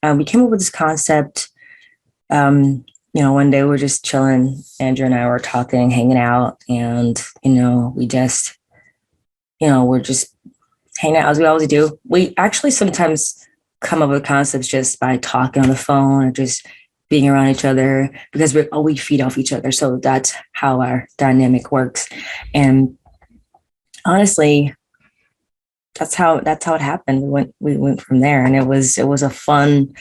we came up with this concept. One day we're just chilling. Andrew and I were talking, hanging out, and we just, we're just hanging out as we always do. We actually sometimes come up with concepts just by talking on the phone or just being around each other because we feed off each other. So that's how our dynamic works. And honestly, that's how it happened. We went from there, and it was a fun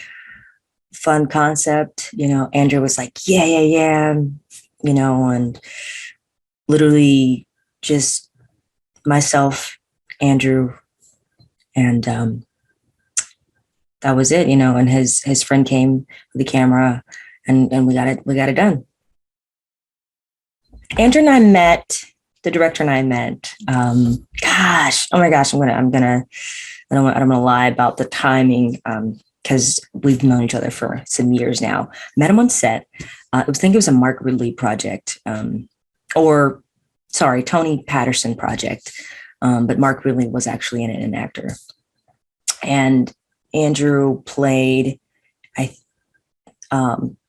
concept. Andrew was like, yeah, yeah, yeah, and literally just myself, Andrew, and that was it. And his friend came with the camera, and we got it done. Andrew and I met. The director and I met. Gosh, oh my gosh, I don't want to lie about the timing. Because we've known each other for some years now. Met him on set. I think it was a Mark Ridley project, or sorry, Tony Patterson project. But Mark Ridley was actually in it, an actor. And Andrew played. It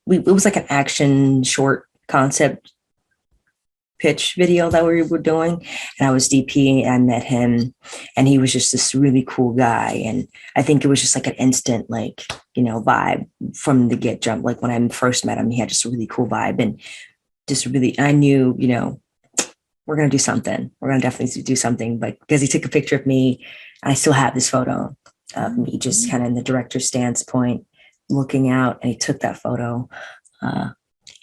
was like an action short concept pitch video that we were doing, and I was DP. I met him, and he was just this really cool guy, and I think it was just like an instant vibe from the get jump. Like when I first met him, he had just a really cool vibe, and just really I knew we're gonna do something. We're gonna definitely do something. But because he took a picture of me, I still have this photo of me just kind of in the director's stance point looking out, and he took that photo.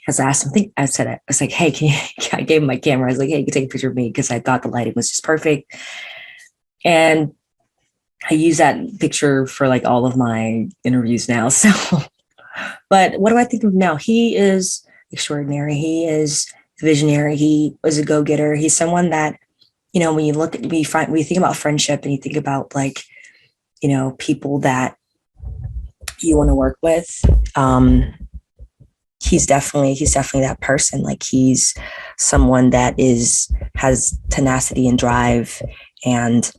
Because I asked him, I was like, hey, I gave him my camera. I was like, hey, you can take a picture of me because I thought the lighting was just perfect. And I use that picture for like all of my interviews now. So, but what do I think of him now? He is extraordinary. He is visionary. He was a go-getter. He's someone that, when you look at, when you think about friendship and you think about people that you want to work with, he's definitely that person. Like he's someone that has tenacity and drive and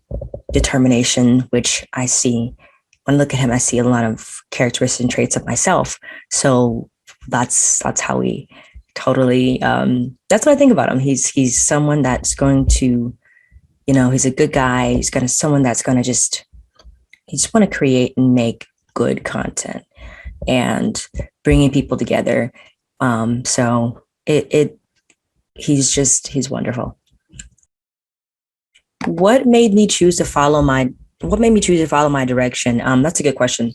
determination, which I see when I look at him. I see a lot of characteristics and traits of myself. So that's how we totally. That's what I think about him. He's someone that's going to, he's a good guy. Someone that's going to just want to create and make good content and bringing people together. So he's wonderful. What made me choose to follow my direction? That's a good question.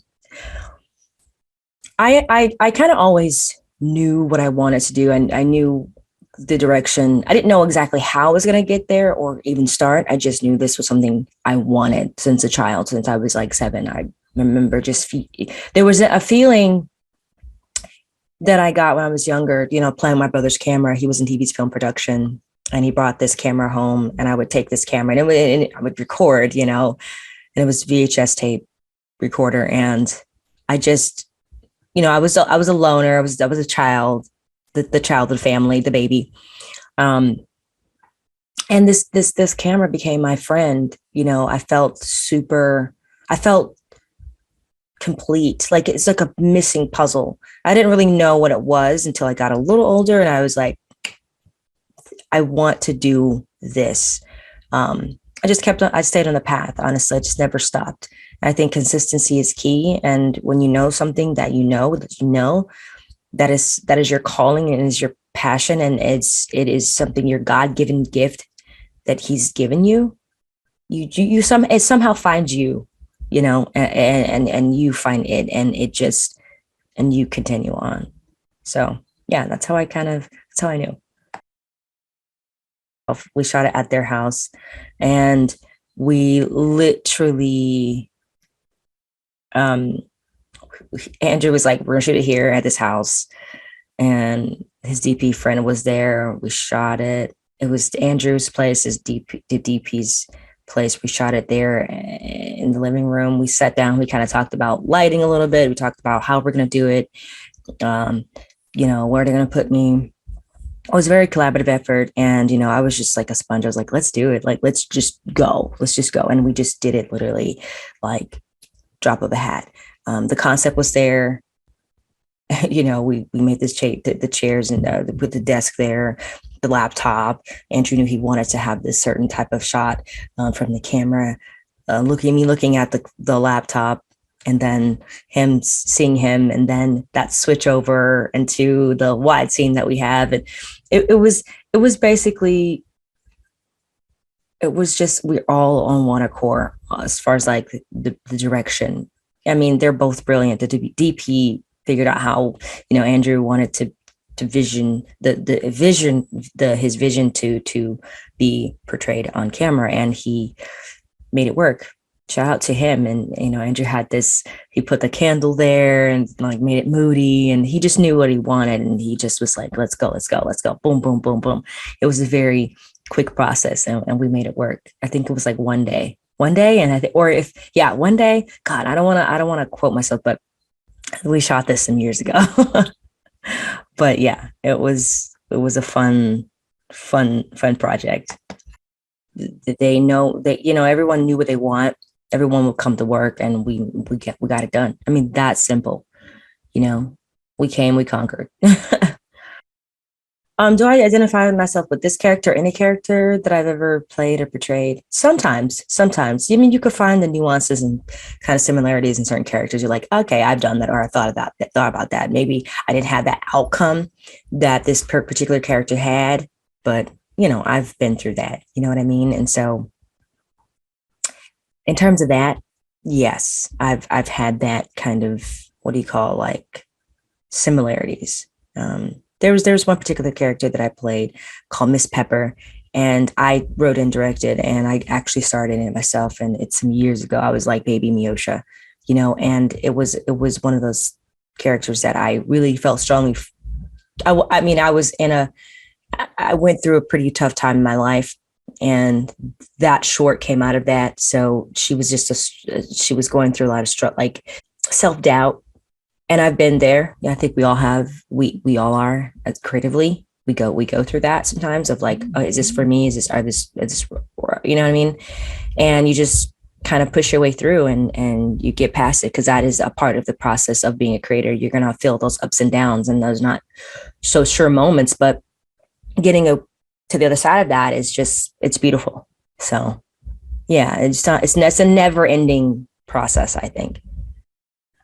I kind of always knew what I wanted to do, and I knew the direction. I didn't know exactly how I was going to get there or even start. I just knew this was something I wanted since a child, since I was like 7. I remember there was a feeling that I got when I was younger, playing my brother's camera. He was in TV's film production, and he brought this camera home, and I would take this camera and I would record, and it was VHS tape recorder. And I just, I was a loner. I was a child, the child of the family, the baby. And this camera became my friend. I felt complete. Like it's like a missing puzzle. I didn't really know what it was until I got a little older, and I was like, I want to do this. I stayed on the path. Honestly, I just never stopped. I think consistency is key. And when you know something that that is your calling and is your passion, and it is something, your God-given gift that he's given you, it somehow finds you, and you find it, and and you continue on. So yeah, that's how I knew. We shot it at their house, and we literally, Andrew was like, we're gonna shoot it here at this house, and his DP friend was there. We shot it. It was Andrew's place, the DP's place. We shot it there in the living room. We sat down. We kind of talked about lighting a little bit. We talked about how we're going to do it. Where they're going to put me. It was a very collaborative effort. And, I was just like a sponge. I was like, let's do it. Like, let's just go. And we just did it literally like drop of a hat. The concept was there. We made this the chairs and with the desk there, the laptop. Andrew knew he wanted to have this certain type of shot from the camera, looking at the laptop, and then him seeing him, and then that switch over into the wide scene that we have. And it was basically, it was just, we're all on one accord as far as like the direction. I mean, they're both brilliant. The DP figured out how, Andrew wanted to vision his vision to be portrayed on camera, and he made it work. Shout out to him. And Andrew had this, he put the candle there and like made it moody, and he just knew what he wanted, and he just was like, let's go, boom, boom, boom, boom. It was a very quick process, and we made it work. I think it was like one day, and I think, or if, yeah, one day. God, I don't want to quote myself, but we shot this some years ago. But yeah, it was a fun project. They know that, everyone knew what they want. Everyone would come to work, and we got it done. I mean, that's simple. We came, we conquered. Do I identify myself with this character, any character that I've ever played or portrayed? Sometimes. I mean, you could find the nuances and kind of similarities in certain characters. You're like, okay, I've done that, or I thought about that. Maybe I didn't have that outcome that this particular character had, but I've been through that. You know what I mean? And so, in terms of that, yes, I've had that kind of, what do you call, like, similarities. There was one particular character that I played called Miss Pepper, and I wrote and directed, and I actually started in it myself. And it's some years ago. I was like baby Meosha, and it was one of those characters that I really felt strongly. I mean, I went through a pretty tough time in my life, and that short came out of that. So she was she was going through a lot of like self-doubt. And I've been there. Yeah, I think we all have. We all are, creatively. We go through that sometimes of like, oh, is this for me? Is this, you know what I mean? And you just kind of push your way through, and you get past it, because that is a part of the process of being a creator. You're gonna feel those ups and downs and those not so sure moments, but getting to the other side of that is just, it's beautiful. So yeah, it's a never ending process, I think.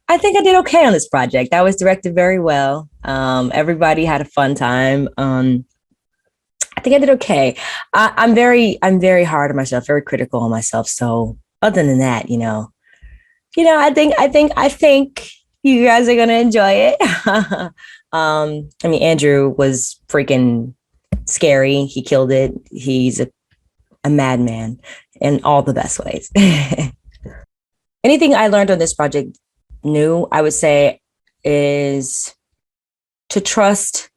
I think I did okay on this project. I was directed very well. Everybody had a fun time. I think I did okay. I'm very hard on myself, very critical on myself. So other than that, I think you guys are gonna enjoy it. I mean, Andrew was freaking scary. He killed it. He's a madman in all the best ways. Anything I learned on this project new, I would say, is to trust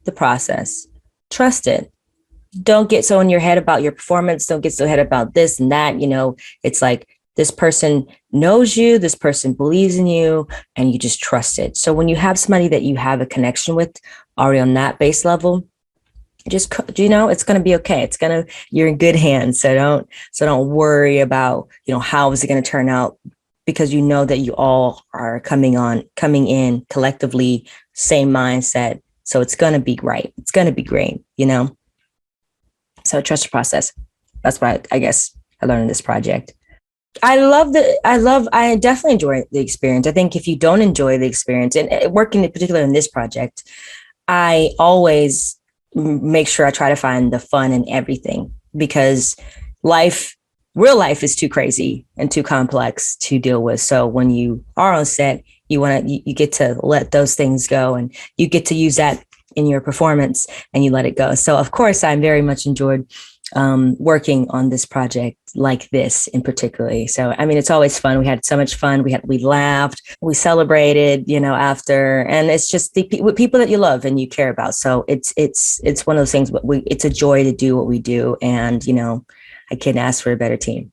the process. Trust it. Don't get so in your head about your performance. Don't get so head about this and that. It's like, this person knows you, this person believes in you, and you just trust it. So when you have somebody that you have a connection with already on that base level, just, it's going to be okay. You're in good hands. So don't worry about, how is it going to turn out, because you know that you all are coming in collectively, same mindset. So it's going to be right. It's going to be great, So trust the process. That's what I guess I learned in this project. I definitely enjoy the experience. I think if you don't enjoy the experience, and working in particular in this project, I always make sure I try to find the fun in everything, because real life is too crazy and too complex to deal with. So when you are on set, you get to let those things go, and you get to use that in your performance, and you let it go. So of course, I very much enjoyed working on this project like this in particularly. So, I mean, it's always fun. We had so much fun. We laughed, we celebrated, after, and it's just with people that you love and you care about. So it's one of those things, it's a joy to do what we do. And, I couldn't ask for a better team.